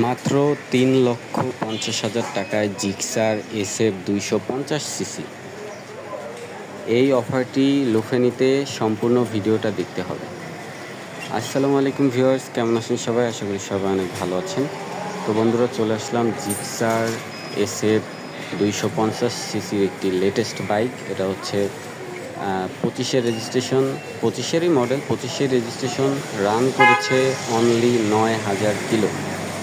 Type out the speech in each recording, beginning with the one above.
মাত্র ৩,৫০,০০০ টাকায় Gixxer SF 250 CC. এই অফারটি লুফে নিতে সম্পূর্ণ ভিডিওটা দেখতে হবে। আসসালামু আলাইকুম ভিউয়ার্স, কেমন আছেন সবাই? আশা করি সবাই অনেক ভালো আছেন। তো বন্ধুরা, চলে আসলাম জিক্সার SF 250 সিসির একটি লেটেস্ট বাইক। এটা হচ্ছে 25-এর রেজিস্ট্রেশন, 25-এরই মডেল, 25-এর রেজিস্ট্রেশন, রান করেছে অনলি ৯,০০০ কিলো।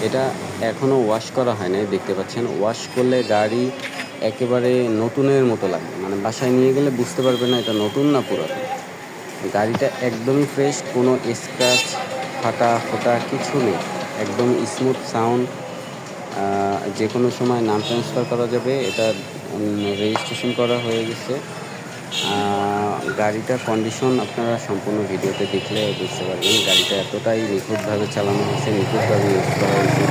এটা এখনও ওয়াশ করা হয় নাই, দেখতে পাচ্ছেন। ওয়াশ করলে গাড়ি একেবারে নতুনের মতো লাগবে, মানে বাসায় নিয়ে গেলে বুঝতে পারবে না এটা নতুন না পুরাতন। গাড়িটা একদমই ফ্রেশ, কোনো স্ক্র্যাচ ফাটা ফোটা কিছু নেই, একদম স্মুথ সাউন্ড। যে কোনো সময় নাম ট্রান্সফার করা যাবে। এটা রেজিস্ট্রেশন করা হয়ে গেছে। গাড়িটার কন্ডিশন আপনারা সম্পূর্ণ ভিডিওতে দেখলে বুঝতে পারবেন। গাড়িটা এতটাই নিখুঁতভাবে চালানো হয়েছে, নিখুঁতভাবে ইউজ করা হয়েছে।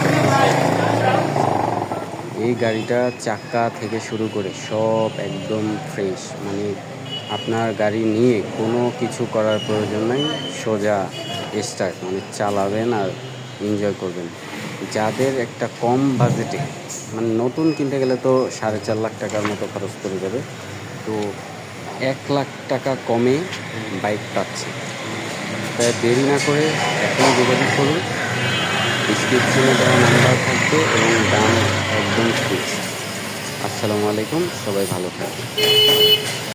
এই গাড়িটা চাক্কা থেকে শুরু করে সব একদম ফ্রেশ, মানে আপনার গাড়ি নিয়ে কোনো কিছু করার প্রয়োজন নাই, সোজা স্টার্ট, মানে চালাবেন আর এনজয় করবেন। যাদের একটা কম বাজেটে, মানে নতুন কিনতে গেলে তো 4.5 লাখ টাকার মতো খরচ পড়ে যাবে, তো 1 লাখ টাকা কমে বাইক পাচ্ছে। তাই দেরি না করে এখনই যোগাযোগ করুন। ডিসক্রিপশনে দেওয়া নাম্বার থাকবে এবং দাম একদম ফিক্সড। আসসালামু আলাইকুম, সবাই ভালো থাকবেন।